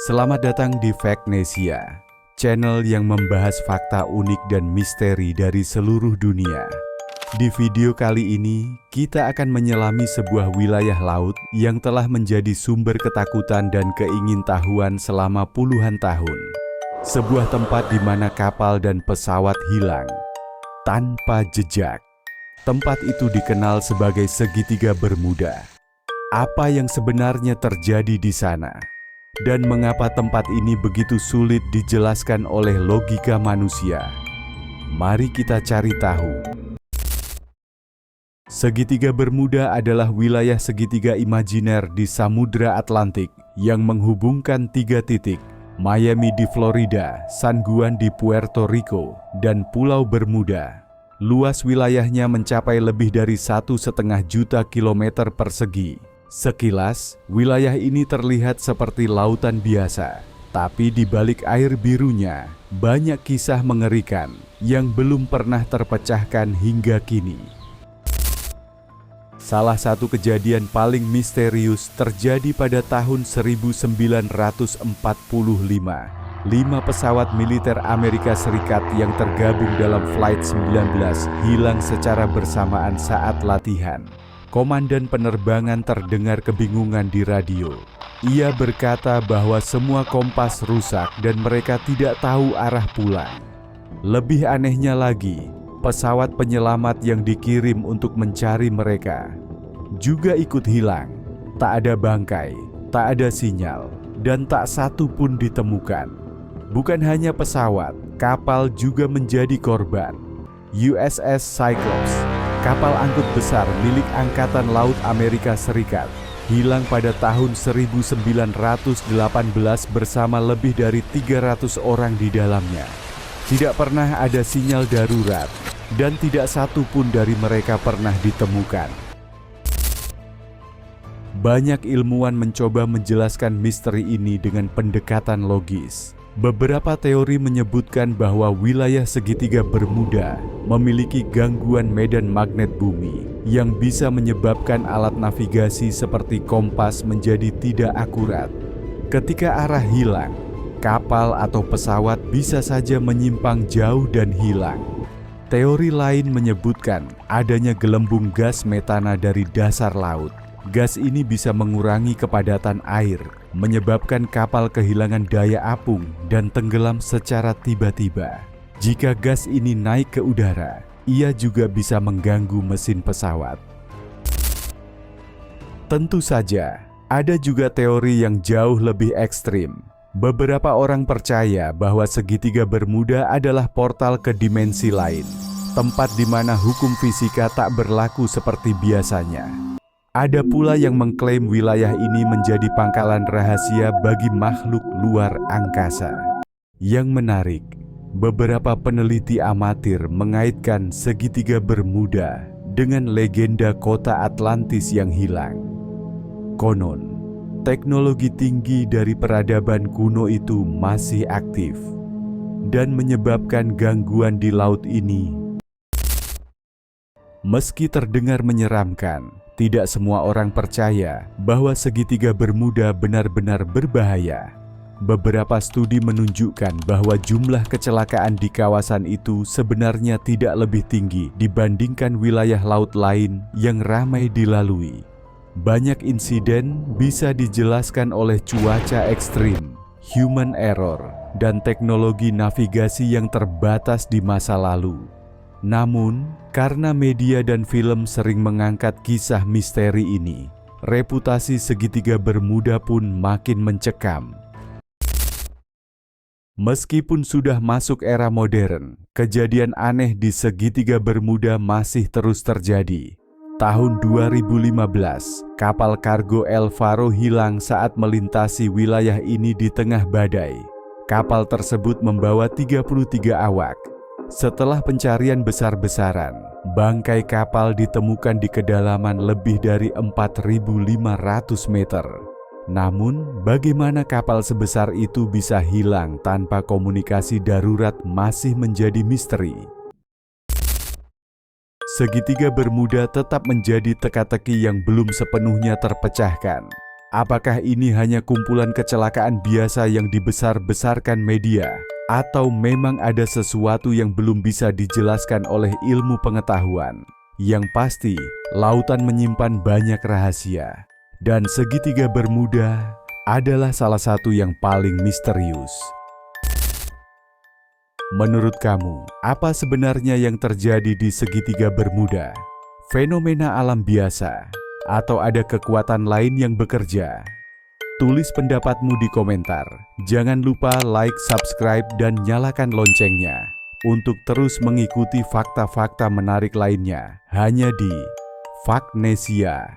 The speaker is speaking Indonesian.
Selamat datang di Factnesia, channel yang membahas fakta unik dan misteri dari seluruh dunia. Di video kali ini, kita akan menyelami sebuah wilayah laut yang telah menjadi sumber ketakutan dan keingintahuan selama puluhan tahun. Sebuah tempat di mana kapal dan pesawat hilang tanpa jejak. Tempat itu dikenal sebagai segitiga Bermuda. Apa yang sebenarnya terjadi di sana? Dan mengapa tempat ini begitu sulit dijelaskan oleh logika manusia? Mari kita cari tahu. Segitiga Bermuda adalah wilayah segitiga imajiner di Samudra Atlantik yang menghubungkan tiga titik, Miami di Florida, San Juan di Puerto Rico, dan Pulau Bermuda. Luas wilayahnya mencapai lebih dari 1,5 juta kilometer persegi. Sekilas, wilayah ini terlihat seperti lautan biasa, tapi di balik air birunya, banyak kisah mengerikan yang belum pernah terpecahkan hingga kini. Salah satu kejadian paling misterius terjadi pada tahun 1945. 5 pesawat militer Amerika Serikat yang tergabung dalam Flight 19 hilang secara bersamaan saat latihan. Komandan penerbangan terdengar kebingungan di radio. Ia berkata bahwa semua kompas rusak dan mereka tidak tahu arah pulang. Lebih anehnya lagi, pesawat penyelamat yang dikirim untuk mencari mereka juga ikut hilang. Tak ada bangkai, tak ada sinyal, dan tak satu pun ditemukan. Bukan hanya pesawat, kapal juga menjadi korban. USS Cyclops, kapal angkut besar milik Angkatan Laut Amerika Serikat, hilang pada tahun 1918 bersama lebih dari 300 orang di dalamnya. Tidak pernah ada sinyal darurat, dan tidak satu pun dari mereka pernah ditemukan. Banyak ilmuwan mencoba menjelaskan misteri ini dengan pendekatan logis. Beberapa teori menyebutkan bahwa wilayah segitiga Bermuda memiliki gangguan medan magnet bumi yang bisa menyebabkan alat navigasi seperti kompas menjadi tidak akurat. Ketika arah hilang, kapal atau pesawat bisa saja menyimpang jauh dan hilang. Teori lain menyebutkan adanya gelembung gas metana dari dasar laut. Gas ini bisa mengurangi kepadatan air, menyebabkan kapal kehilangan daya apung dan tenggelam secara tiba-tiba. Jika gas ini naik ke udara, ia juga bisa mengganggu mesin pesawat. Tentu saja, ada juga teori yang jauh lebih ekstrim. Beberapa orang percaya bahwa segitiga Bermuda adalah portal ke dimensi lain, tempat di mana hukum fisika tak berlaku seperti biasanya. Ada pula yang mengklaim wilayah ini menjadi pangkalan rahasia bagi makhluk luar angkasa. Yang menarik, beberapa peneliti amatir mengaitkan segitiga Bermuda dengan legenda kota Atlantis yang hilang. Konon, teknologi tinggi dari peradaban kuno itu masih aktif dan menyebabkan gangguan di laut ini. Meski terdengar menyeramkan, tidak semua orang percaya bahwa segitiga Bermuda benar-benar berbahaya. Beberapa studi menunjukkan bahwa jumlah kecelakaan di kawasan itu sebenarnya tidak lebih tinggi dibandingkan wilayah laut lain yang ramai dilalui. Banyak insiden bisa dijelaskan oleh cuaca ekstrim, human error, dan teknologi navigasi yang terbatas di masa lalu. Namun, karena media dan film sering mengangkat kisah misteri ini, reputasi segitiga Bermuda pun makin mencekam. Meskipun sudah masuk era modern, kejadian aneh di segitiga Bermuda masih terus terjadi. Tahun 2015, kapal kargo El Faro hilang saat melintasi wilayah ini di tengah badai. Kapal tersebut membawa 33 awak. Setelah pencarian besar-besaran, bangkai kapal ditemukan di kedalaman lebih dari 4.500 meter. Namun, bagaimana kapal sebesar itu bisa hilang tanpa komunikasi darurat masih menjadi misteri. Segitiga Bermuda tetap menjadi teka-teki yang belum sepenuhnya terpecahkan. Apakah ini hanya kumpulan kecelakaan biasa yang dibesar-besarkan media, atau memang ada sesuatu yang belum bisa dijelaskan oleh ilmu pengetahuan? Yang pasti, lautan menyimpan banyak rahasia, dan segitiga Bermuda adalah salah satu yang paling misterius. Menurut kamu, apa sebenarnya yang terjadi di segitiga Bermuda? Fenomena alam biasa, atau ada kekuatan lain yang bekerja? Tulis pendapatmu di komentar. Jangan lupa like, subscribe, dan nyalakan loncengnya untuk terus mengikuti fakta-fakta menarik lainnya hanya di Faknesia.